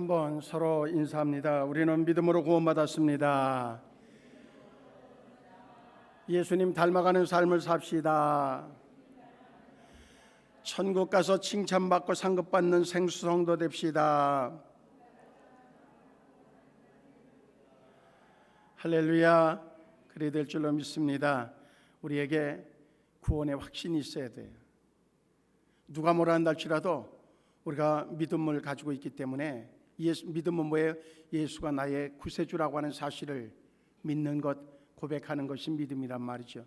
한번 서로 인사합니다. 우리는 믿음으로 구원받았습니다. 예수님 닮아가는 삶을 삽시다. 천국 가서 칭찬받고 상급받는 생수성도 됩시다. 할렐루야. 그래야 될 줄로 믿습니다. 우리에게 구원의 확신이 있어야 돼요. 누가 뭐라 한다 할지라도 우리가 믿음을 가지고 있기 때문에 믿음은 뭐예요? 예수가 나의 구세주라고 하는 사실을 믿는 것, 고백하는 것이 믿음이란 말이죠.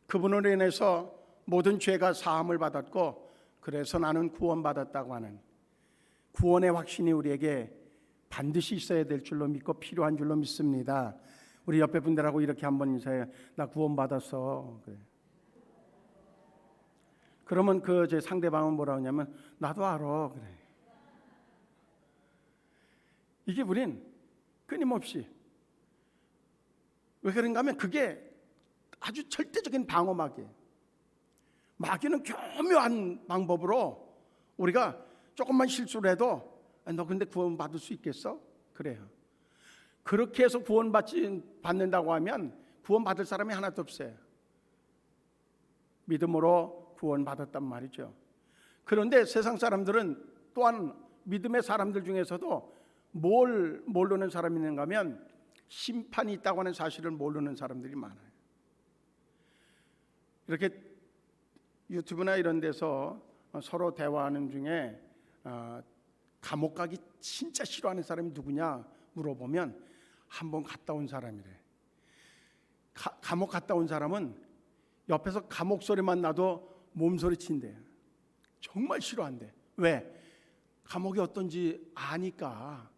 그분으로 인해서 모든 죄가 사함을 받았고 그래서 나는 구원받았다고 하는 구원의 확신이 우리에게 반드시 있어야 될 줄로 믿고 필요한 줄로 믿습니다. 우리 옆에 분들하고 이렇게 한번 인사해요. 나 구원받았어. 그래. 그러면 그 제 상대방은 뭐라고 하냐면 나도 알아. 그래. 이게 우린 끊임없이 왜 그런가 하면 그게 아주 절대적인 방어막이에요. 마귀는 교묘한 방법으로 우리가 조금만 실수를 해도 너 근데 구원받을 수 있겠어? 그래요. 그렇게 해서 구원받는다고 하면 구원받을 사람이 하나도 없어요. 믿음으로 구원받았단 말이죠. 그런데 세상 사람들은 또한 믿음의 사람들 중에서도 뭘 모르는 사람이 있는가 하면 심판이 있다고 하는 사실을 모르는 사람들이 많아요. 이렇게 유튜브나 이런 데서 서로 대화하는 중에 감옥 가기 진짜 싫어하는 사람이 누구냐 물어보면 한번 갔다 온 사람이래. 감옥 갔다 온 사람은 옆에서 감옥 소리만 나도 몸소리 친대요. 정말 싫어한대. 왜? 감옥이 어떤지 아니까.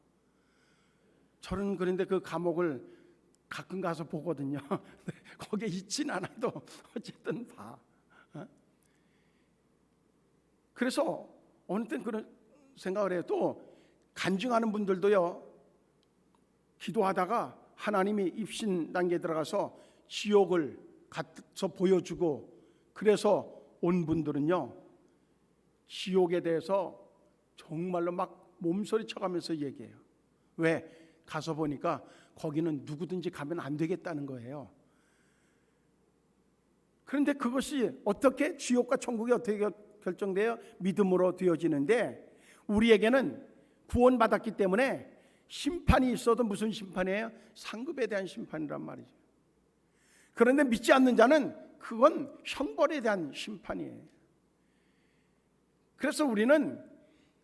저는 그런데 그 감옥을 가끔 가서 보거든요. 거기에 있진 않아도 어쨌든 봐. 그래서 어느 땐 그런 생각을 해요. 또 간증하는 분들도요, 기도하다가 하나님이 입신 단계에 들어가서 지옥을 가서 보여주고 그래서 온 분들은요, 지옥에 대해서 정말로 막 몸소리 쳐가면서 얘기해요. 왜? 가서 보니까 거기는 누구든지 가면 안 되겠다는 거예요. 그런데 그것이 어떻게 지옥과 천국이 어떻게 결정돼요? 믿음으로 되어지는데 우리에게는 구원받았기 때문에 심판이 있어도 무슨 심판이에요? 상급에 대한 심판이란 말이죠. 그런데 믿지 않는 자는 그건 형벌에 대한 심판이에요. 그래서 우리는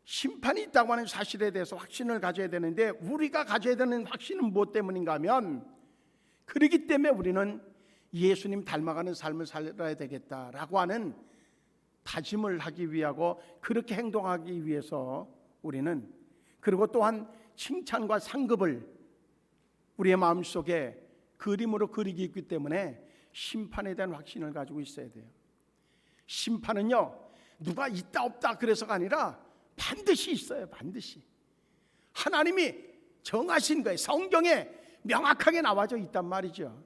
심판이 있다고 하는 사실에 대해서 확신을 가져야 되는데 우리가 가져야 되는 확신은 무엇 때문인가 하면 그러기 때문에 우리는 예수님 닮아가는 삶을 살아야 되겠다라고 하는 다짐을 하기 위하고 그렇게 행동하기 위해서 우리는 그리고 또한 칭찬과 상급을 우리의 마음속에 그림으로 그리기 있기 때문에 심판에 대한 확신을 가지고 있어야 돼요. 심판은요 누가 있다 없다 그래서가 아니라 반드시 있어요. 반드시 하나님이 정하신 거예요. 성경에 명확하게 나와져 있단 말이죠.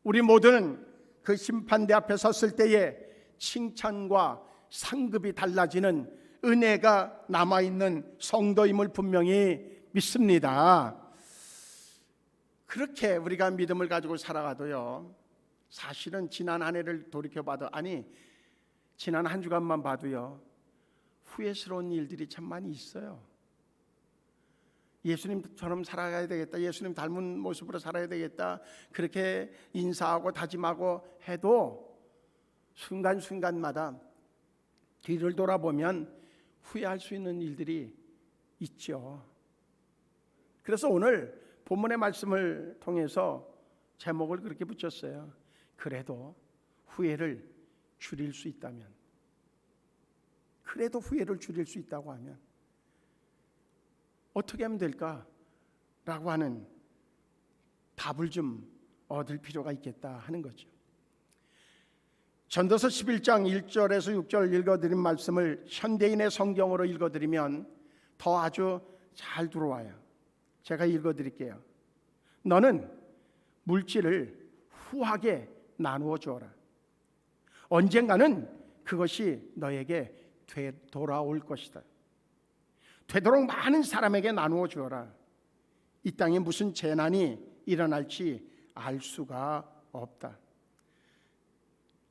우리 모두는 그 심판대 앞에 섰을 때에 칭찬과 상급이 달라지는 은혜가 남아있는 성도임을 분명히 믿습니다. 그렇게 우리가 믿음을 가지고 살아가도요, 사실은 지난 한 해를 돌이켜봐도 아니 지난 한 주간만 봐도요 후회스러운 일들이 참 많이 있어요. 예수님처럼 살아가야 되겠다, 예수님 닮은 모습으로 살아야 되겠다 그렇게 인사하고 다짐하고 해도 순간순간마다 뒤를 돌아보면 후회할 수 있는 일들이 있죠. 그래서 오늘 본문의 말씀을 통해서 제목을 그렇게 붙였어요. 그래도 후회를 줄일 수 있다면, 그래도 후회를 줄일 수 있다고 하면 어떻게 하면 될까라고 하는 답을 좀 얻을 필요가 있겠다 하는 거죠. 전도서 11장 1절에서 6절 읽어드린 말씀을 현대인의 성경으로 읽어드리면 더 아주 잘 들어와요. 제가 읽어드릴게요. 너는 물질을 후하게 나누어 주어라. 언젠가는 그것이 너에게 되돌아올 것이다. 되도록 많은 사람에게 나누어 주어라. 이 땅에 무슨 재난이 일어날지 알 수가 없다.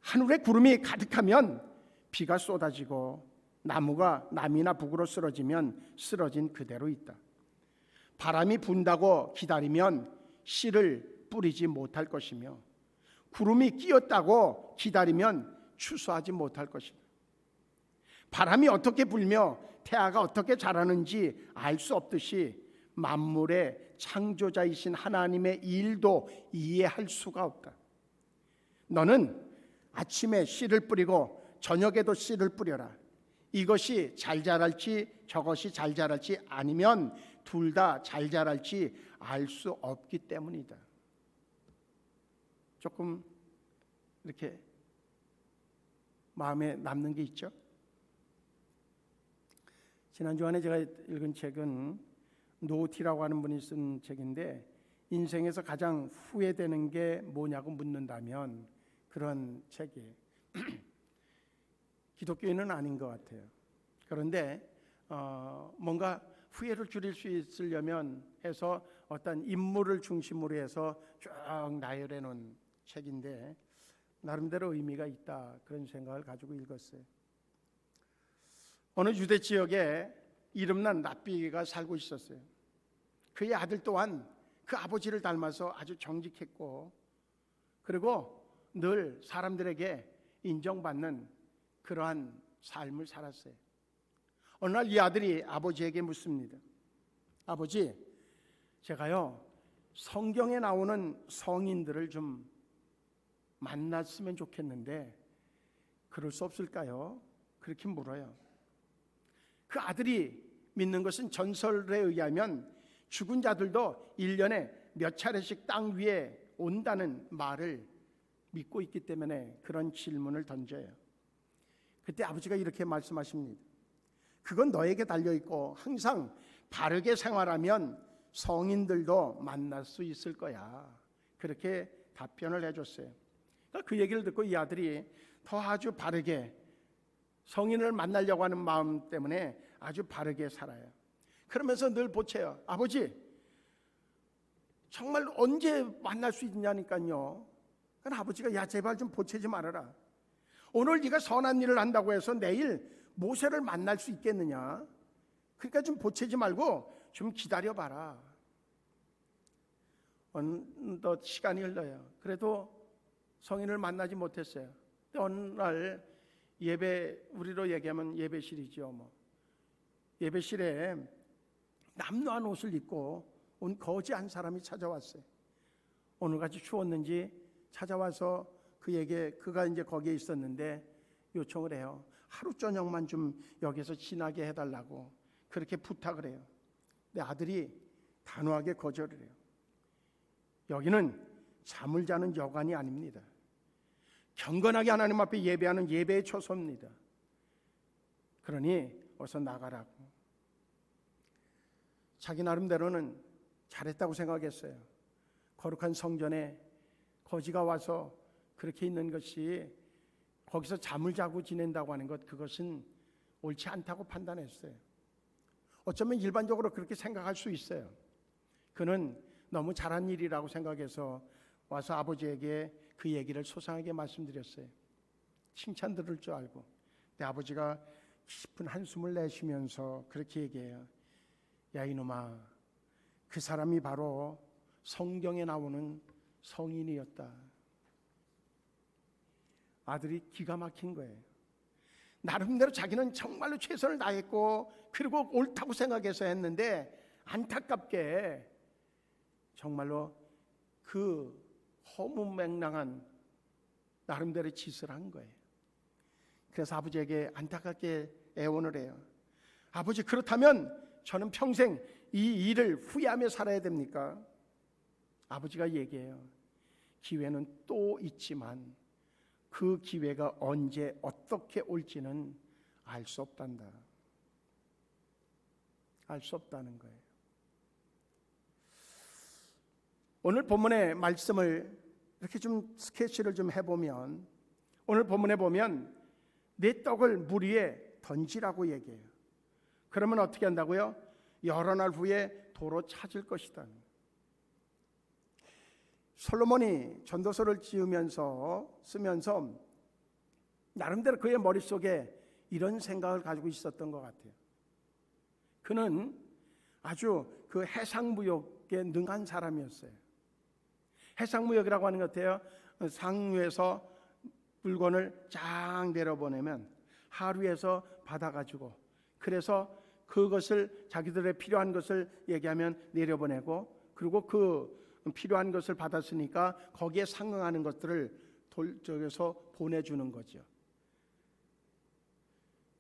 하늘에 구름이 가득하면 비가 쏟아지고 나무가 남이나 북으로 쓰러지면 쓰러진 그대로 있다. 바람이 분다고 기다리면 씨를 뿌리지 못할 것이며 구름이 끼었다고 기다리면 추수하지 못할 것이다. 바람이 어떻게 불며 태아가 어떻게 자라는지 알 수 없듯이 만물의 창조자이신 하나님의 일도 이해할 수가 없다. 너는 아침에 씨를 뿌리고 저녁에도 씨를 뿌려라. 이것이 잘 자랄지 저것이 잘 자랄지 아니면 둘 다 잘 자랄지 알 수 없기 때문이다. 조금 이렇게 마음에 남는 게 있죠. 지난 주간에 제가 읽은 책은 노티라고 하는 분이 쓴 책인데, 인생에서 가장 후회되는 게 뭐냐고 묻는다면 그런 책이에요. 기독교인은 아닌 것 같아요. 그런데 뭔가 후회를 줄일 수 있으려면 해서 어떤 인물을 중심으로 해서 쭉 나열해 놓은 책인데 나름대로 의미가 있다, 그런 생각을 가지고 읽었어요. 어느 유대 지역에 이름난 랍비가 살고 있었어요. 그의 아들 또한 그 아버지를 닮아서 아주 정직했고, 그리고 늘 사람들에게 인정받는 그러한 삶을 살았어요. 어느 날 이 아들이 아버지에게 묻습니다. 아버지, 제가요 성경에 나오는 성인들을 좀 만났으면 좋겠는데 그럴 수 없을까요? 그렇게 물어요. 그 아들이 믿는 것은 전설에 의하면 죽은 자들도 1년에 몇 차례씩 땅 위에 온다는 말을 믿고 있기 때문에 그런 질문을 던져요. 그때 아버지가 이렇게 말씀하십니다. 그건 너에게 달려있고 항상 바르게 생활하면 성인들도 만날 수 있을 거야. 그렇게 답변을 해줬어요. 그러니까 그 얘기를 듣고 이 아들이 더 아주 바르게 성인을 만나려고 하는 마음 때문에 아주 바르게 살아요. 그러면서 늘 보채요. 아버지, 정말 언제 만날 수 있냐니까요. 그러니까 아버지가 야, 제발 좀 보채지 말아라. 오늘 네가 선한 일을 한다고 해서 내일 모세를 만날 수 있겠느냐. 그러니까 좀 보채지 말고 좀 기다려봐라. 어느덧 시간이 흘러요. 그래도 성인을 만나지 못했어요. 어느 날 예배, 우리로 얘기하면 예배실이죠. 예배실에 남루한 옷을 입고 온 거지 한 사람이 찾아왔어요. 오늘같이 추웠는지 찾아와서 그가 이제 거기에 있었는데 요청을 해요. 하루 저녁만 좀 여기서 지나게 해달라고 그렇게 부탁을 해요. 내 아들이 단호하게 거절을 해요. 여기는 잠을 자는 여관이 아닙니다. 경건하게 하나님 앞에 예배하는 예배의 처소입니다. 그러니 어서 나가라고. 자기 나름대로는 잘했다고 생각했어요. 거룩한 성전에 거지가 와서 그렇게 있는 것이, 거기서 잠을 자고 지낸다고 하는 것, 그것은 옳지 않다고 판단했어요. 어쩌면 일반적으로 그렇게 생각할 수 있어요. 그는 너무 잘한 일이라고 생각해서 와서 아버지에게 그 얘기를 소상하게 말씀드렸어요. 칭찬 들을 줄 알고. 근데 아버지가 깊은 한숨을 내쉬면서 그렇게 얘기해요. 야, 이놈아, 그 사람이 바로 성경에 나오는 성인이었다. 아들이 기가 막힌 거예요. 나름대로 자기는 정말로 최선을 다했고 그리고 옳다고 생각해서 했는데 안타깝게 정말로 그 허무맹랑한 나름대로 짓을 한 거예요. 그래서 아버지에게 안타깝게 애원을 해요. 아버지, 그렇다면 저는 평생 이 일을 후회하며 살아야 됩니까? 아버지가 얘기해요. 기회는 또 있지만 그 기회가 언제 어떻게 올지는 알 수 없단다. 알 수 없다는 거예요. 오늘 본문의 말씀을 이렇게 좀 스케치를 좀 해보면, 오늘 본문에 보면 내 떡을 물 위에 던지라고 얘기해요. 그러면 어떻게 한다고요? 여러 날 후에 도로 찾을 것이다. 솔로몬이 전도서를 쓰면서 나름대로 그의 머릿속에 이런 생각을 가지고 있었던 것 같아요. 그는 아주 그 해상무역에 능한 사람이었어요. 해상무역이라고 하는 것 같아요. 상류에서 물건을 쫙 내려보내면 하류에서 받아가지고, 그래서 그것을 자기들의 필요한 것을 얘기하면 내려보내고, 그리고 그 필요한 것을 받았으니까 거기에 상응하는 것들을 저기서 보내주는 거죠.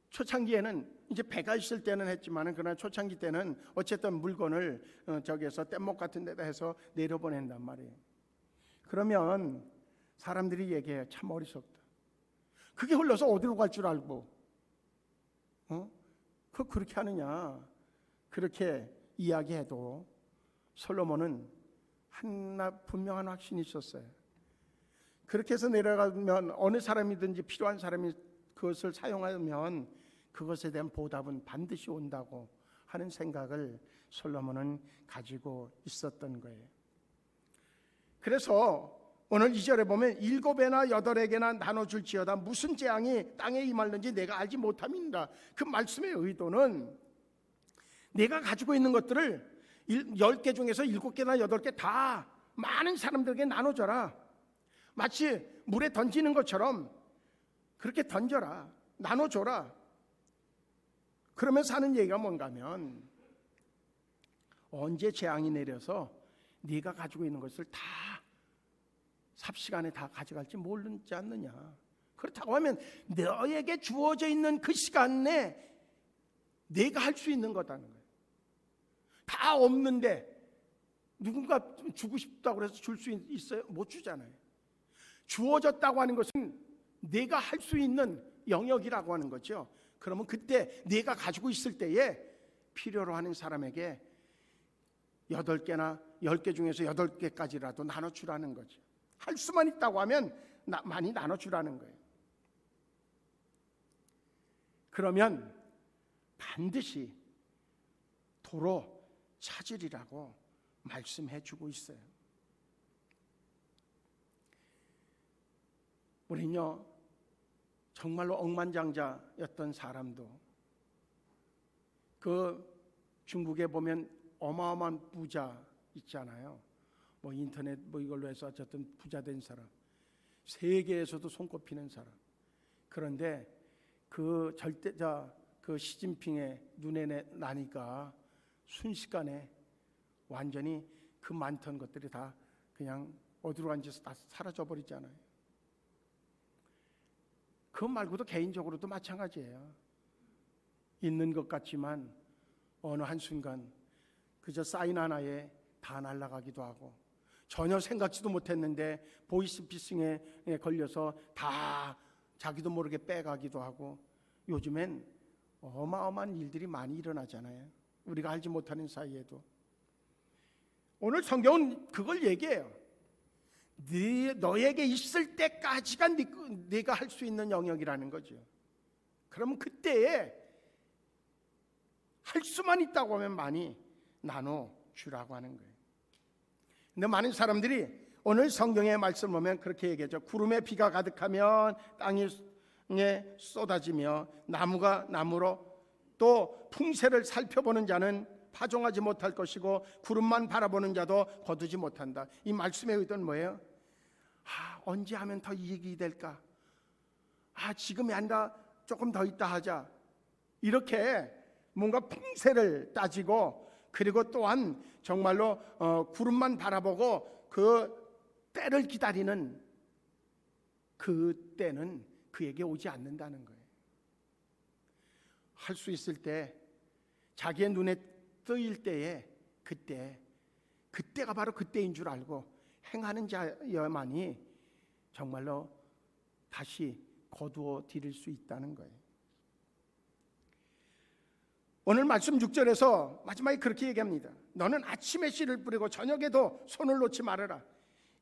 초창기에는 이제 배가 있을 때는 했지만, 그러나 초창기 때는 어쨌든 물건을 저기에서 뗏목 같은 데다 해서 내려보낸단 말이에요. 그러면 사람들이 얘기해요. 참 어리석다. 그게 흘러서 어디로 갈 줄 알고 그렇게 하느냐. 그렇게 이야기해도 솔로몬은 하나 분명한 확신이 있었어요. 그렇게 해서 내려가면 어느 사람이든지 필요한 사람이 그것을 사용하면 그것에 대한 보답은 반드시 온다고 하는 생각을 솔로몬은 가지고 있었던 거예요. 그래서 오늘 2절에 보면 7배나 8에게나 나눠줄지어다 무슨 재앙이 땅에 임할는지 내가 알지 못함이니라. 그 말씀의 의도는 내가 가지고 있는 것들을 10개 중에서 7개나 8개 다 많은 사람들에게 나눠줘라. 마치 물에 던지는 것처럼 그렇게 던져라. 나눠줘라. 그러면서 하는 얘기가 뭔가 하면, 언제 재앙이 내려서 네가 가지고 있는 것을 다 삽시간에 다 가져갈지 모르지 않느냐. 그렇다고 하면 너에게 주어져 있는 그 시간 내에 네가 할 수 있는 거다는 거예요. 다 없는데 누군가 주고 싶다고 해서 줄 수 있어요? 못 주잖아요. 주어졌다고 하는 것은 네가 할 수 있는 영역이라고 하는 거죠. 그러면 그때 네가 가지고 있을 때에 필요로 하는 사람에게 8개나 10개 중에서 8개까지라도 나눠주라는 거죠. 할 수만 있다고 하면 많이 나눠주라는 거예요. 그러면 반드시 도로 찾으리라고 말씀해 주고 있어요. 우리는요, 정말로 억만장자였던 사람도 그 중국에 보면 어마어마한 부자 있잖아요. 뭐 인터넷 이걸로 해서 어쨌든 부자 된 사람, 세계에서도 손꼽히는 사람. 그런데 그 그 시진핑의 눈에 나니까 순식간에 완전히 그 많던 것들이 다 그냥 어디로 간지 다 사라져 버리잖아요. 그것 말고도 개인적으로도 마찬가지예요. 있는 것 같지만 어느 한순간 그저 사인 하나에 다 날아가기도 하고, 전혀 생각지도 못했는데 보이스피싱에 걸려서 다 자기도 모르게 빼가기도 하고, 요즘엔 어마어마한 일들이 많이 일어나잖아요. 우리가 알지 못하는 사이에도. 오늘 성경은 그걸 얘기해요. 너에게 있을 때까지가 네가 할 수 있는 영역이라는 거죠. 그러면 그때에 할 수만 있다고 하면 많이 나눠주라고 하는 거예요. 근데 많은 사람들이 오늘 성경의 말씀을 보면 그렇게 얘기하죠. 구름에 비가 가득하면 땅에 쏟아지며 나무가 나무로, 또 풍세를 살펴보는 자는 파종하지 못할 것이고 구름만 바라보는 자도 거두지 못한다. 이 말씀의 의도는 뭐예요? 언제 하면 더 이익이 될까? 지금이 아니라 조금 더 있다 하자. 이렇게 뭔가 풍세를 따지고, 그리고 또한 정말로 구름만 바라보고 그 때를 기다리는 그 때는 그에게 오지 않는다는 거예요. 할 수 있을 때, 자기의 눈에 뜨일 때에 그때가 바로 그때인 줄 알고 행하는 자여만이 정말로 다시 거두어 드릴 수 있다는 거예요. 오늘 말씀 6절에서 마지막에 그렇게 얘기합니다. 너는 아침에 씨를 뿌리고 저녁에도 손을 놓지 말아라.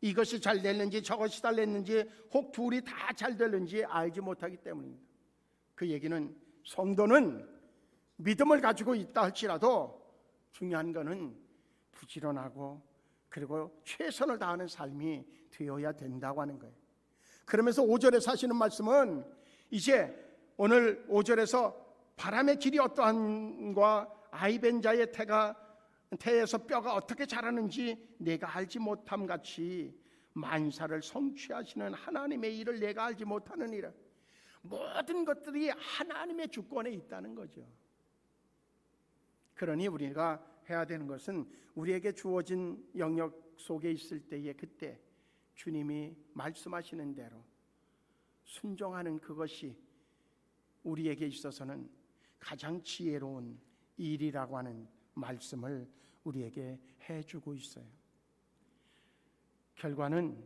이것이 잘 됐는지 저것이 잘 됐는지 혹 둘이 다 잘 됐는지 알지 못하기 때문입니다. 그 얘기는 성도는 믿음을 가지고 있다 할지라도 중요한 것은 부지런하고 그리고 최선을 다하는 삶이 되어야 된다고 하는 거예요. 그러면서 5절에서 하시는 말씀은 이제 오늘 5절에서 바람의 길이 어떠한과 아이벤자의 태에서 뼈가 어떻게 자라는지 내가 알지 못함 같이 만사를 성취하시는 하나님의 일을 내가 알지 못하느니라. 모든 것들이 하나님의 주권에 있다는 거죠. 그러니 우리가 해야 되는 것은 우리에게 주어진 영역 속에 있을 때에 그때 주님이 말씀하시는 대로 순종하는 그것이 우리에게 있어서는 가장 지혜로운 일이라고 하는 말씀을 우리에게 해주고 있어요. 결론은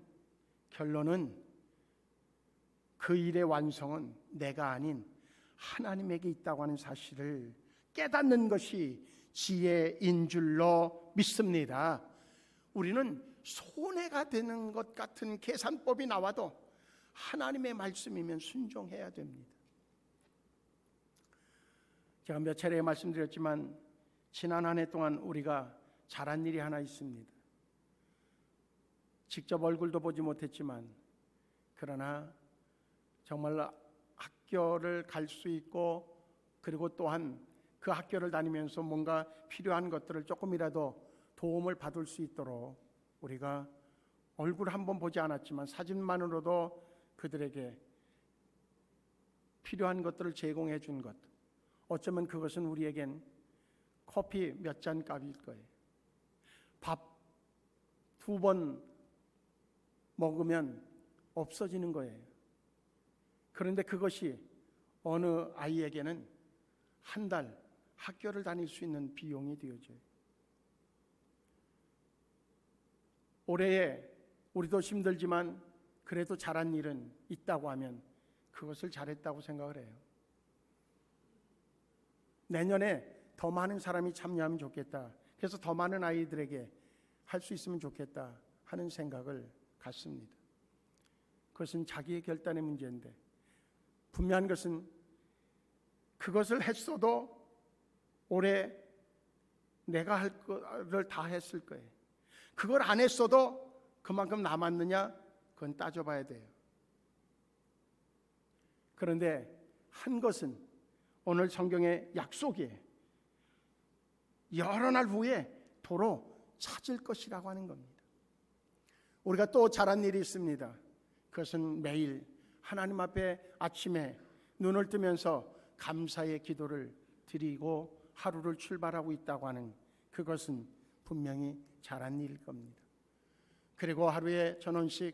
그 일의 완성은 내가 아닌 하나님에게 있다고 하는 사실을 깨닫는 것이 지혜인 줄로 믿습니다. 우리는 손해가 되는 것 같은 계산법이 나와도 하나님의 말씀이면 순종해야 됩니다. 제가 몇 차례 말씀드렸지만 지난 한 해 동안 우리가 잘한 일이 하나 있습니다. 직접 얼굴도 보지 못했지만 그러나 정말 학교를 갈 수 있고 그리고 또한 그 학교를 다니면서 뭔가 필요한 것들을 조금이라도 도움을 받을 수 있도록 우리가 얼굴 한번 보지 않았지만 사진만으로도 그들에게 필요한 것들을 제공해 준 것, 어쩌면 그것은 우리에겐 커피 몇 잔 값일 거예요. 밥 2번 먹으면 없어지는 거예요. 그런데 그것이 어느 아이에게는 한 달 학교를 다닐 수 있는 비용이 되어져요. 올해에 우리도 힘들지만 그래도 잘한 일은 있다고 하면 그것을 잘했다고 생각을 해요. 내년에 더 많은 사람이 참여하면 좋겠다. 그래서 더 많은 아이들에게 할 수 있으면 좋겠다 하는 생각을 갖습니다. 그것은 자기의 결단의 문제인데 분명한 것은 그것을 했어도 올해 내가 할 거를 다 했을 거예요. 그걸 안 했어도 그만큼 남았느냐 그건 따져봐야 돼요. 그런데 한 것은 오늘 성경의 약속이에요. 여러 날 후에 도로 찾을 것이라고 하는 겁니다. 우리가 또 잘한 일이 있습니다. 그것은 매일 하나님 앞에 아침에 눈을 뜨면서 감사의 기도를 드리고 하루를 출발하고 있다고 하는 그것은 분명히 잘한 일일 겁니다. 그리고 하루에 1,000원씩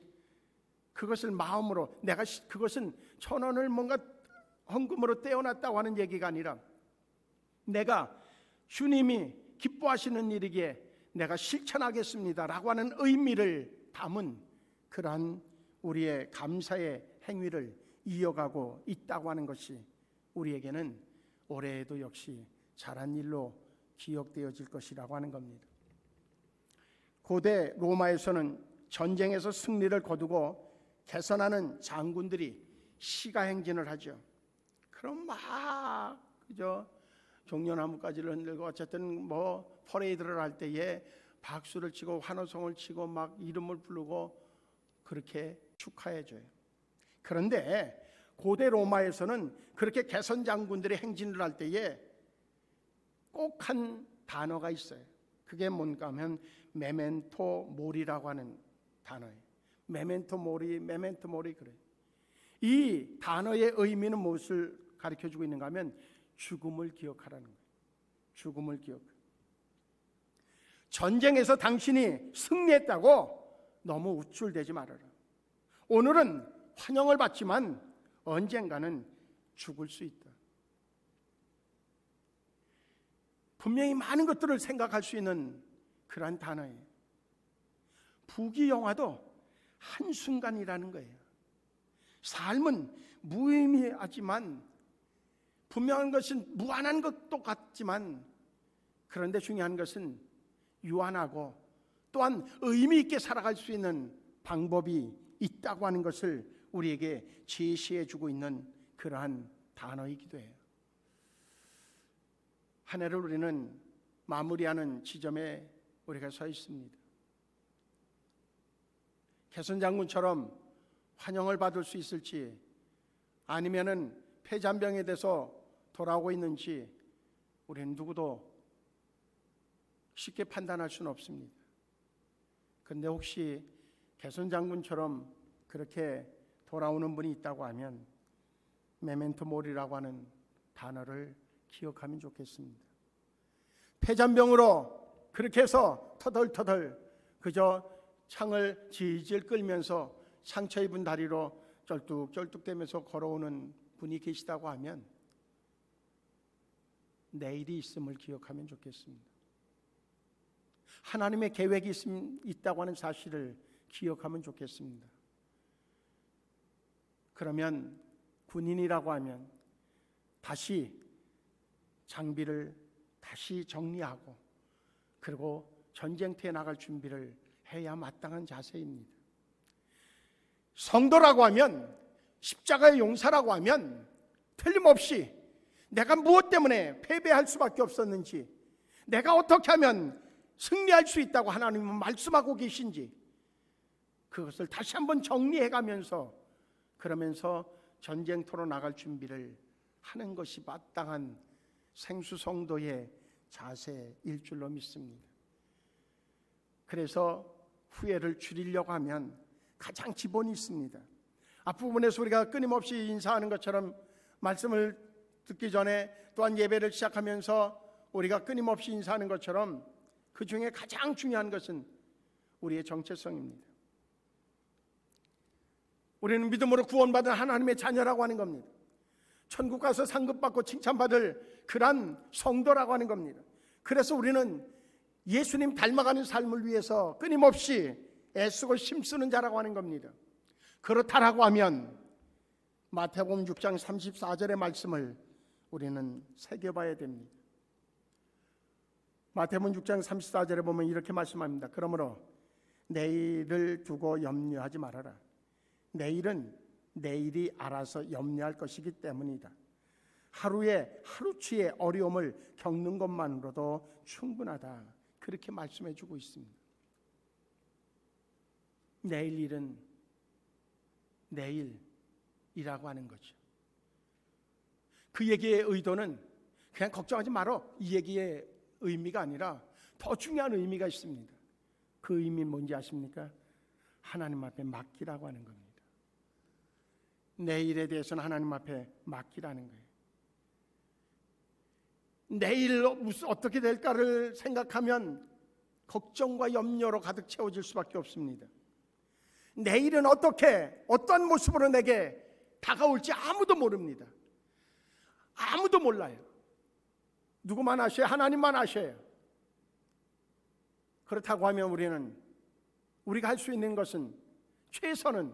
그것을 마음으로 내가 그것은 1,000원을 뭔가 헌금으로 떼어놨다고 하는 얘기가 아니라 내가 주님이 기뻐하시는 일이기에 내가 실천하겠습니다라고 하는 의미를 담은 그러한 우리의 감사의 행위를 이어가고 있다고 하는 것이 우리에게는 올해에도 역시 잘한 일로 기억되어질 것이라고 하는 겁니다. 고대 로마에서는 전쟁에서 승리를 거두고 개선하는 장군들이 시가행진을 하죠. 그럼 막 그저 종려나무까지를 흔들고 어쨌든 뭐 퍼레이드를 할 때에 박수를 치고 환호성을 치고 막 이름을 부르고 그렇게 축하해줘요. 그런데 고대 로마에서는 그렇게 개선 장군들이 행진을 할 때에 꼭 한 단어가 있어요. 그게 뭔가 하면 메멘토 모리라고 하는 단어예요. 메멘토 모리 그래. 이 단어의 의미는 무엇을 가르쳐주고 있는가 하면 죽음을 기억하라는 거예요. 죽음을 기억. 전쟁에서 당신이 승리했다고 너무 우쭐대지 말아라. 오늘은 환영을 받지만 언젠가는 죽을 수 있다. 분명히 많은 것들을 생각할 수 있는 그러한 단어예요. 부귀영화도 한순간이라는 거예요. 삶은 무의미하지만 분명한 것은 무한한 것도 같지만 그런데 중요한 것은 유한하고 또한 의미 있게 살아갈 수 있는 방법이 있다고 하는 것을 우리에게 제시해 주고 있는 그러한 단어이기도 해요. 한 해를 우리는 마무리하는 지점에 우리가 서 있습니다. 개선 장군처럼 환영을 받을 수 있을지 아니면은 폐잔병에 대해서 돌아오고 있는지 우리는 누구도 쉽게 판단할 수는 없습니다. 그런데 혹시 개선 장군처럼 그렇게 돌아오는 분이 있다고 하면 메멘토 모리라고 하는 단어를 기억하면 좋겠습니다. 폐잔병으로 그렇게 해서 터덜터덜 그저 창을 질질 끌면서 상처 입은 다리로 쩔뚝쩔뚝대면서 걸어오는 분이 계시다고 하면 내일이 있음을 기억하면 좋겠습니다. 하나님의 계획이 있다고 하는 사실을 기억하면 좋겠습니다. 그러면 군인이라고 하면 다시 장비를 다시 정리하고 그리고 전쟁터에 나갈 준비를 해야 마땅한 자세입니다. 성도라고 하면, 십자가의 용사라고 하면 틀림없이 내가 무엇 때문에 패배할 수밖에 없었는지, 내가 어떻게 하면 승리할 수 있다고 하나님은 말씀하고 계신지 그것을 다시 한번 정리해가면서 그러면서 전쟁터로 나갈 준비를 하는 것이 마땅한 생수성도의 자세일 줄로 믿습니다. 그래서 후회를 줄이려고 하면 가장 기본이 있습니다. 앞부분에서 우리가 끊임없이 인사하는 것처럼 말씀을 듣기 전에 또한 예배를 시작하면서 우리가 끊임없이 인사하는 것처럼 그 중에 가장 중요한 것은 우리의 정체성입니다. 우리는 믿음으로 구원받은 하나님의 자녀라고 하는 겁니다. 천국 가서 상급받고 칭찬받을 그런 성도라고 하는 겁니다. 그래서 우리는 예수님 닮아가는 삶을 위해서 끊임없이 애쓰고 힘쓰는 자라고 하는 겁니다. 그렇다라고 하면 마태복음 6장 34절의 말씀을 우리는 새겨봐야 됩니다. 마태복음 6장 34절에 보면 이렇게 말씀합니다. 그러므로 내일을 두고 염려하지 말아라. 내일은 내일이 알아서 염려할 것이기 때문이다. 하루에 하루치의 어려움을 겪는 것만으로도 충분하다. 그렇게 말씀해 주고 있습니다. 내일 일은 내일이라고 하는 거죠. 그 얘기의 의도는 그냥 걱정하지 말어, 이 얘기의 의미가 아니라 더 중요한 의미가 있습니다. 그 의미는 뭔지 아십니까? 하나님 앞에 맡기라고 하는 겁니다. 내일에 대해서는 하나님 앞에 맡기라는 거예요. 내일 어떻게 될까를 생각하면 걱정과 염려로 가득 채워질 수밖에 없습니다. 내일은 어떤 모습으로 내게 다가올지 아무도 모릅니다. 아무도 몰라요. 누구만 아셔요? 하나님만 아셔요. 그렇다고 하면 우리가 할 수 있는 것은 최선은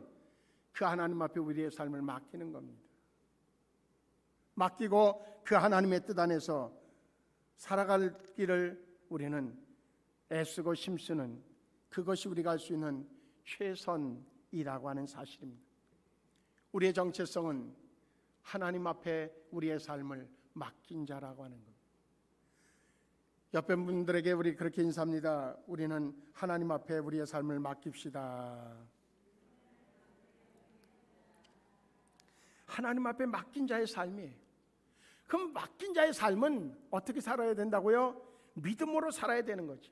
그 하나님 앞에 우리의 삶을 맡기는 겁니다. 맡기고 그 하나님의 뜻 안에서 살아갈 길을 우리는 애쓰고 힘쓰는, 그것이 우리가 할 수 있는 최선이라고 하는 사실입니다. 우리의 정체성은 하나님 앞에 우리의 삶을 맡긴 자라고 하는 겁니다. 옆에 분들에게 우리 그렇게 인사합니다. 우리는 하나님 앞에 우리의 삶을 맡깁시다. 하나님 앞에 맡긴 자의 삶이에요. 그럼 맡긴 자의 삶은 어떻게 살아야 된다고요? 믿음으로 살아야 되는 거죠.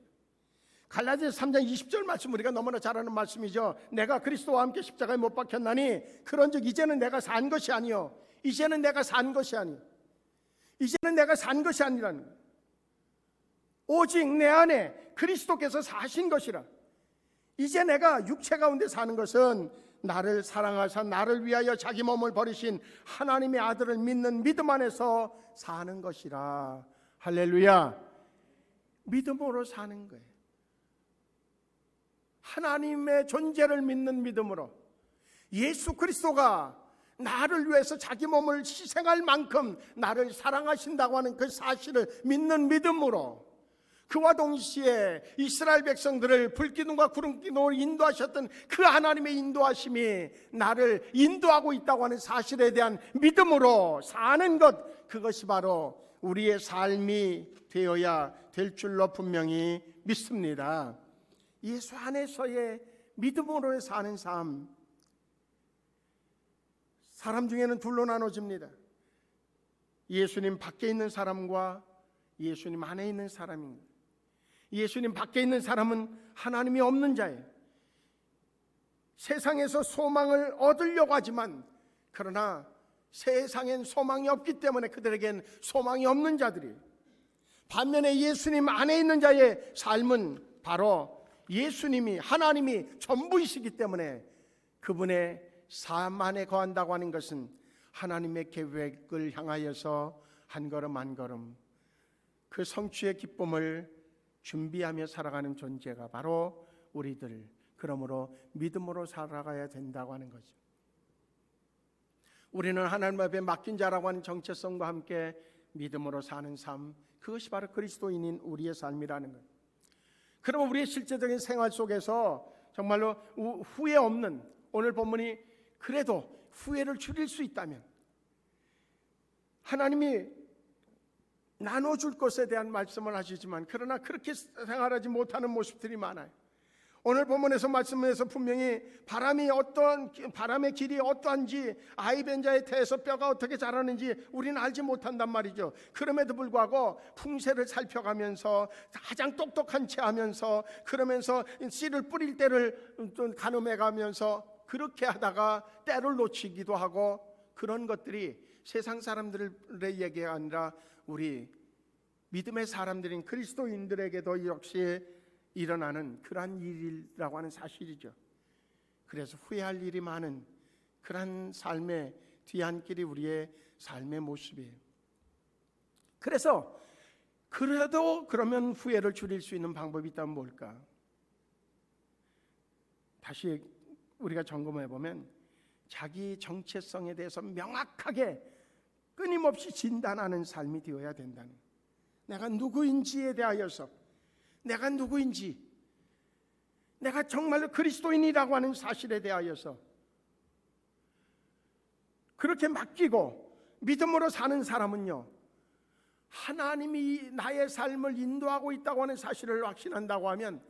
갈라디아서 3장 20절 말씀, 우리가 너무나 잘 아는 말씀이죠. 내가 그리스도와 함께 십자가에 못 박혔나니 그런즉 이제는 내가 산 것이 아니요, 이제는 내가 산 것이 아니, 이제는 내가 산 것이 아니라는 거예요. 오직 내 안에 그리스도께서 사신 것이라. 이제 내가 육체 가운데 사는 것은 나를 사랑하사 나를 위하여 자기 몸을 버리신 하나님의 아들을 믿는 믿음 안에서 사는 것이라. 할렐루야. 믿음으로 사는 거예요. 하나님의 존재를 믿는 믿음으로, 예수 그리스도가 나를 위해서 자기 몸을 희생할 만큼 나를 사랑하신다고 하는 그 사실을 믿는 믿음으로, 그와 동시에 이스라엘 백성들을 불기둥과 구름기둥으로 인도하셨던 그 하나님의 인도하심이 나를 인도하고 있다고 하는 사실에 대한 믿음으로 사는 것, 그것이 바로 우리의 삶이 되어야 될 줄로 분명히 믿습니다. 예수 안에서의 믿음으로 사는 삶, 사람 중에는 둘로 나눠집니다. 예수님 밖에 있는 사람과 예수님 안에 있는 사람입니다. 예수님 밖에 있는 사람은 하나님이 없는 자예요. 세상에서 소망을 얻으려고 하지만 그러나 세상엔 소망이 없기 때문에 그들에겐 소망이 없는 자들이에요. 반면에 예수님 안에 있는 자의 삶은 바로 예수님이, 하나님이 전부이시기 때문에 그분의 삶 안에 거한다고 하는 것은 하나님의 계획을 향하여서 한 걸음 한 걸음 그 성취의 기쁨을 준비하며 살아가는 존재가 바로 우리들, 그러므로 믿음으로 살아가야 된다고 하는 거죠. 우리는 하나님 앞에 맡긴 자라고 하는 정체성과 함께 믿음으로 사는 삶, 그것이 바로 그리스도인인 우리의 삶이라는 거예요. 그러면 우리의 실제적인 생활 속에서 정말로 후회 없는, 오늘 본문이 그래도 후회를 줄일 수 있다면 하나님이 나눠줄 것에 대한 말씀을 하시지만 그러나 그렇게 생활하지 못하는 모습들이 많아요. 오늘 본문에서 말씀에서 분명히 바람의 길이 어떠한지, 아이벤자의 태에서 뼈가 어떻게 자라는지 우리는 알지 못한단 말이죠. 그럼에도 불구하고 풍세를 살펴가면서 가장 똑똑한 채 하면서, 그러면서 씨를 뿌릴 때를 가늠해 가면서 그렇게 하다가 때를 놓치기도 하고, 그런 것들이 세상 사람들의 얘기가 아니라 우리 믿음의 사람들인 그리스도인들에게도 역시 일어나는 그러한 일이라고 하는 사실이죠. 그래서 후회할 일이 많은 그러한 삶의 뒤안길이 우리의 삶의 모습이에요. 그래서 그래도 그러면 후회를 줄일 수 있는 방법이 있다면 뭘까? 다시 우리가 점검해 보면 자기 정체성에 대해서 명확하게 끊임없이 진단하는 삶이 되어야 된다는, 내가 누구인지에 대하여서, 내가 누구인지, 내가 정말로 그리스도인이라고 하는 사실에 대하여서 그렇게 맡기고 믿음으로 사는 사람은요, 하나님이 나의 삶을 인도하고 있다고 하는 사실을 확신한다고 하면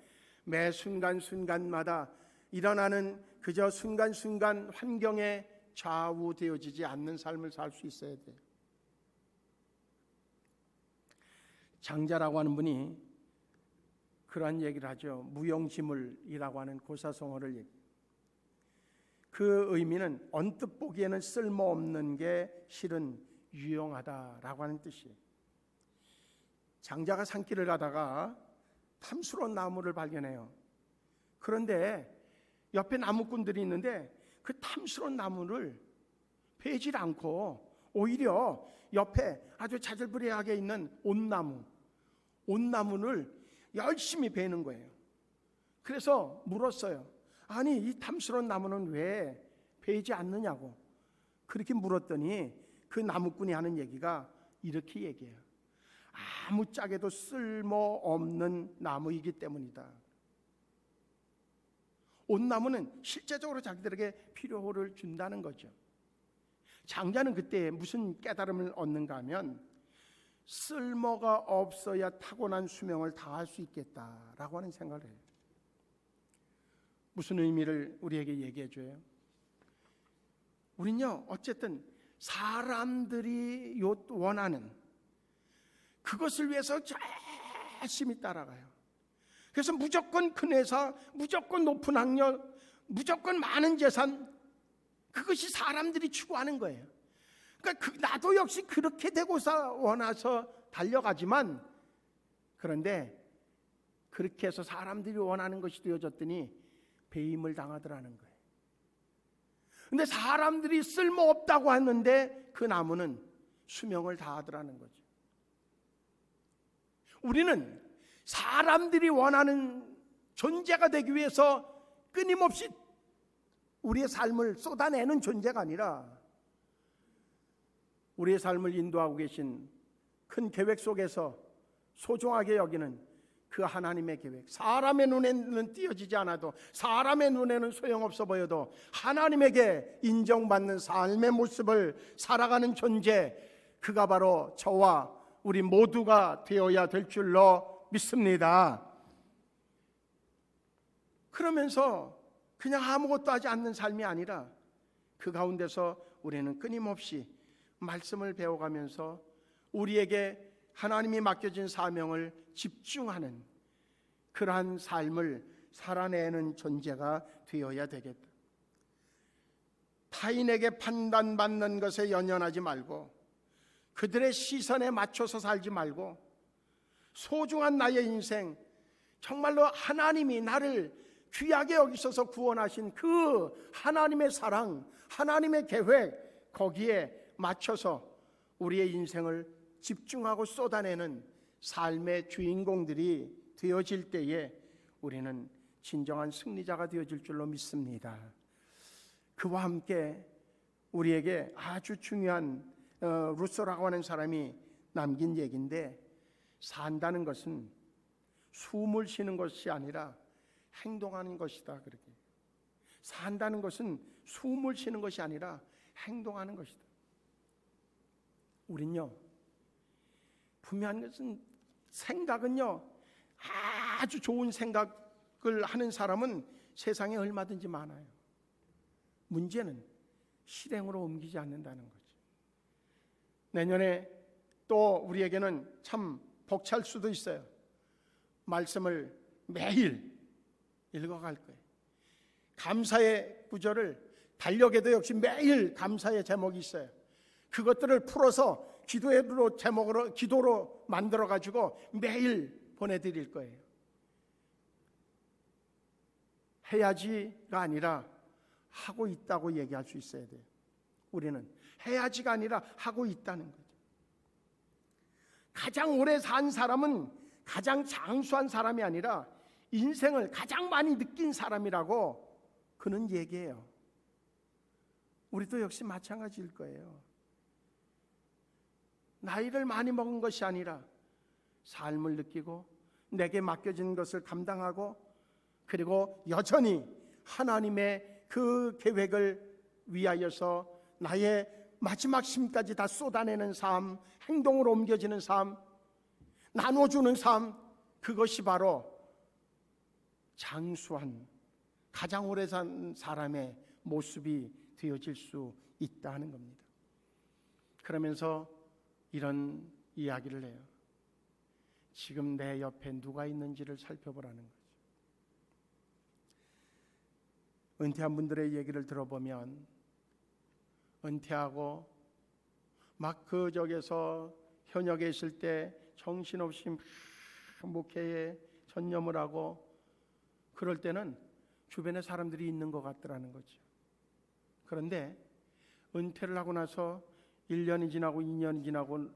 매 순간순간마다 일어나는 그저 순간순간 환경에 좌우되어지지 않는 삶을 살 수 있어야 돼요. 장자라고 하는 분이 그러한 얘기를 하죠. 무용지물이라고 하는 고사성어를 얘기해요. 그 의미는 언뜻 보기에는 쓸모없는 게 실은 유용하다라고 하는 뜻이에요. 장자가 산길을 가다가 탐스러운 나무를 발견해요. 그런데 옆에 나무꾼들이 있는데 그 탐스러운 나무를 베질 않고 오히려 옆에 아주 자질구레하게 있는 온나무를 열심히 베는 거예요. 그래서 물었어요. 아니, 이 탐스러운 나무는 왜 베지 않느냐고 그렇게 물었더니 그 나무꾼이 하는 얘기가 이렇게 얘기해요. 아무짝에도 쓸모없는 나무이기 때문이다. 온나무는 실제적으로 자기들에게 필요를 준다는 거죠. 장자는 그때 무슨 깨달음을 얻는가 하면 쓸모가 없어야 타고난 수명을 다할 수 있겠다라고 하는 생각을 해요. 무슨 의미를 우리에게 얘기해 줘요? 우린요, 어쨌든 사람들이 원하는 그것을 위해서 열심히 따라가요. 그래서 무조건 큰 회사, 무조건 높은 학력, 무조건 많은 재산, 그것이 사람들이 추구하는 거예요. 그러니까 나도 역시 그렇게 되고서 원해서 달려가지만, 그런데 그렇게 해서 사람들이 원하는 것이 되어졌더니 배임을 당하더라는 거예요. 근데 사람들이 쓸모없다고 했는데 그 나무는 수명을 다하더라는 거죠. 우리는 사람들이 원하는 존재가 되기 위해서 끊임없이 우리의 삶을 쏟아내는 존재가 아니라 우리의 삶을 인도하고 계신 큰 계획 속에서 소중하게 여기는 그 하나님의 계획, 사람의 눈에는 띄어지지 않아도, 사람의 눈에는 소용없어 보여도 하나님에게 인정받는 삶의 모습을 살아가는 존재, 그가 바로 저와 우리 모두가 되어야 될 줄로 믿습니다. 그러면서 그냥 아무것도 하지 않는 삶이 아니라 그 가운데서 우리는 끊임없이 말씀을 배워가면서 우리에게 하나님이 맡겨진 사명을 집중하는 그러한 삶을 살아내는 존재가 되어야 되겠다. 타인에게 판단받는 것에 연연하지 말고 그들의 시선에 맞춰서 살지 말고 소중한 나의 인생, 정말로 하나님이 나를 귀하게 여기셔서 구원하신 그 하나님의 사랑, 하나님의 계획, 거기에 맞춰서 우리의 인생을 집중하고 쏟아내는 삶의 주인공들이 되어질 때에 우리는 진정한 승리자가 되어질 줄로 믿습니다. 그와 함께 우리에게 아주 중요한 루소라고 하는 사람이 남긴 얘기인데, 산다는 것은 숨을 쉬는 것이 아니라 행동하는 것이다. 그렇게 산다는 것은 숨을 쉬는 것이 아니라 행동하는 것이다. 우린요, 분명한 것은 생각은요, 아주 좋은 생각을 하는 사람은 세상에 얼마든지 많아요. 문제는 실행으로 옮기지 않는다는 거죠. 내년에 또 우리에게는 참 벅찰 수도 있어요. 말씀을 매일 읽어갈 거예요. 감사의 구절을 달력에도 역시 매일 감사의 제목이 있어요. 그것들을 풀어서 기도로 만들어 가지고 매일 보내드릴 거예요. 해야지가 아니라 하고 있다고 얘기할 수 있어야 돼요. 우리는 해야지가 아니라 하고 있다는 거죠. 가장 오래 산 사람은 가장 장수한 사람이 아니라 인생을 가장 많이 느낀 사람이라고 그는 얘기해요. 우리도 역시 마찬가지일 거예요. 나이를 많이 먹은 것이 아니라 삶을 느끼고 내게 맡겨진 것을 감당하고 그리고 여전히 하나님의 그 계획을 위하여서 나의 마지막 심까지 다 쏟아내는 삶, 행동으로 옮겨지는 삶, 나눠주는 삶, 그것이 바로 장수한, 가장 오래 산 사람의 모습이 되어질 수 있다는 겁니다. 그러면서 이런 이야기를 해요. 지금 내 옆에 누가 있는지를 살펴보라는 거죠. 은퇴한 분들의 얘기를 들어보면 은퇴하고 막 그 적에서 현역에 있을 때 정신없이 목회에 전념을 하고 그럴 때는 주변에 사람들이 있는 것 같더라는 거죠. 그런데 은퇴를 하고 나서 1년이 지나고 2년이 지나고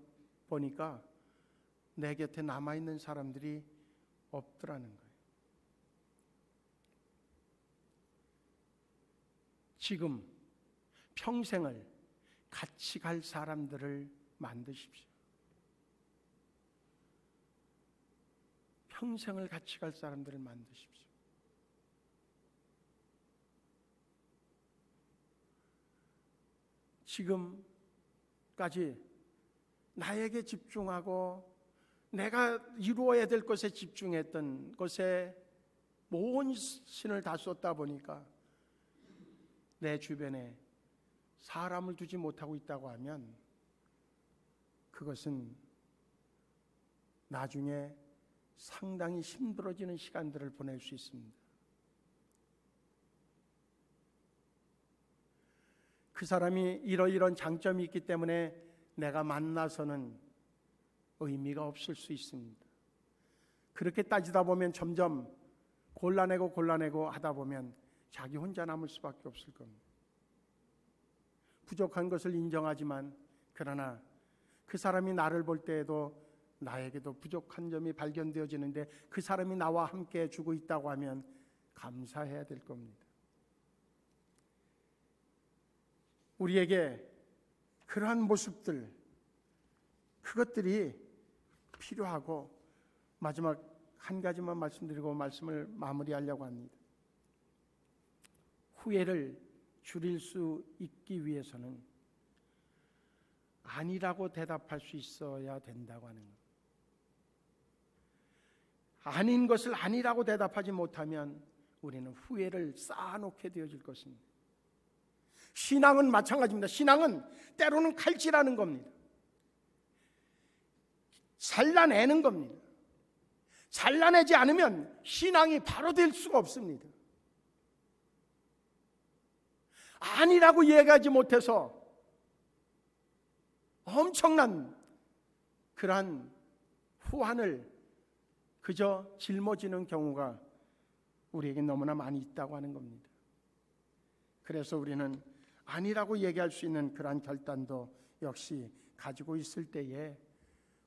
보니까 내 곁에 남아있는 사람들이 없더라는 거예요. 지금 평생을 같이 갈 사람들을 만드십시오. 평생을 같이 갈 사람들을 만드십시오. 지금까지 나에게 집중하고 내가 이루어야 될 것에 집중했던 것에 온 신을 다 쏟다 보니까 내 주변에 사람을 두지 못하고 있다고 하면 그것은 나중에 상당히 힘들어지는 시간들을 보낼 수 있습니다. 그 사람이 이러이러한 장점이 있기 때문에 내가 만나서는 의미가 없을 수 있습니다. 그렇게 따지다 보면 점점 골라내고 하다 보면 자기 혼자 남을 수밖에 없을 겁니다. 부족한 것을 인정하지만 그러나 그 사람이 나를 볼 때에도 나에게도 부족한 점이 발견되어지는데 그 사람이 나와 함께 주고 있다고 하면 감사해야 될 겁니다. 우리에게 그러한 모습들, 그것들이 필요하고 마지막 한 가지만 말씀드리고 말씀을 마무리하려고 합니다. 후회를 줄일 수 있기 위해서는 아니라고 대답할 수 있어야 된다고 하는 것. 아닌 것을 아니라고 대답하지 못하면 우리는 후회를 쌓아놓게 되어질 것입니다. 신앙은 마찬가지입니다. 신앙은 때로는 칼질하는 겁니다. 잘라내는 겁니다. 잘라내지 않으면 신앙이 바로 될 수가 없습니다. 아니라고 얘기하지 못해서 엄청난 그러한 후환을 그저 짊어지는 경우가 우리에게 너무나 많이 있다고 하는 겁니다. 그래서 우리는 아니라고 얘기할 수 있는 그러한 결단도 역시 가지고 있을 때에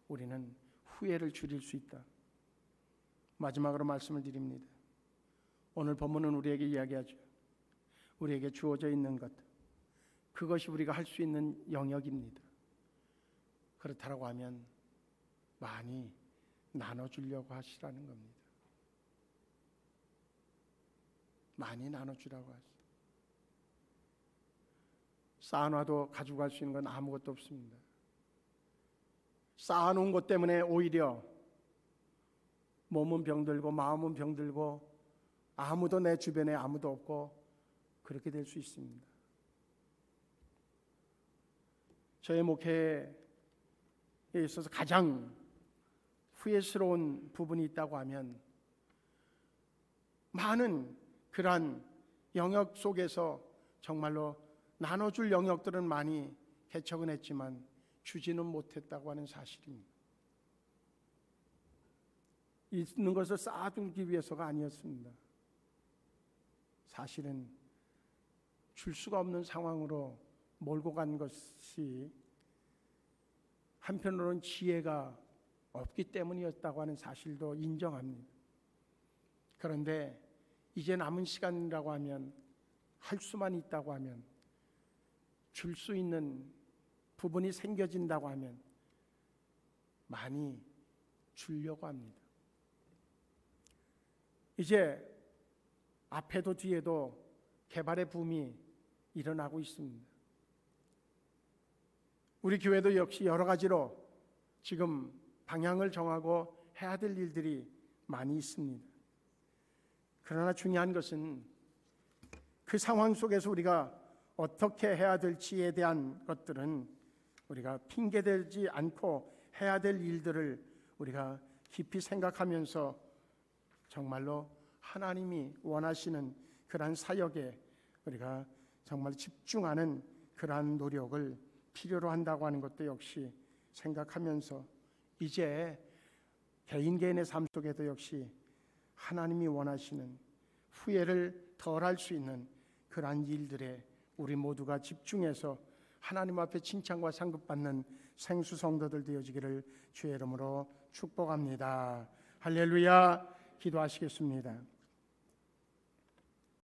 우리는 후회를 줄일 수 있다. 마지막으로 말씀을 드립니다. 오늘 본문은 우리에게 이야기하죠. 우리에게 주어져 있는 것, 그것이 우리가 할 수 있는 영역입니다. 그렇다고 하면 많이 나눠주려고 하시라는 겁니다. 많이 나눠주라고 하시죠. 쌓아놔도 가져갈 수 있는 건 아무것도 없습니다. 쌓아놓은 것 때문에 오히려 몸은 병들고 마음은 병들고 아무도 내 주변에 아무도 없고 그렇게 될 수 있습니다. 저의 목회에 있어서 가장 후회스러운 부분이 있다고 하면 많은 그러한 영역 속에서 정말로 나눠줄 영역들은 많이 개척은 했지만 주지는 못했다고 하는 사실입니다. 있는 것을 쌓아두기 위해서가 아니었습니다. 사실은 줄 수가 없는 상황으로 몰고 간 것이 한편으로는 지혜가 없기 때문이었다고 하는 사실도 인정합니다. 그런데 이제 남은 시간이라고 하면, 할 수만 있다고 하면, 줄 수 있는 부분이 생겨진다고 하면 많이 주려고 합니다. 이제 앞에도 뒤에도 개발의 붐이 일어나고 있습니다. 우리 교회도 역시 여러 가지로 지금 방향을 정하고 해야 될 일들이 많이 있습니다. 그러나 중요한 것은 그 상황 속에서 우리가 어떻게 해야 될지에 대한 것들은 우리가 핑계대지 않고 해야 될 일들을 우리가 깊이 생각하면서 정말로 하나님이 원하시는 그러한 사역에 우리가 정말 집중하는 그러한 노력을 필요로 한다고 하는 것도 역시 생각하면서 이제 개인의 삶 속에도 역시 하나님이 원하시는 후회를 덜할 수 있는 그러한 일들에 우리 모두가 집중해서 하나님 앞에 칭찬과 상급받는 생수 성도들 되어지기를 주의 이름으로 축복합니다. 할렐루야. 기도하시겠습니다.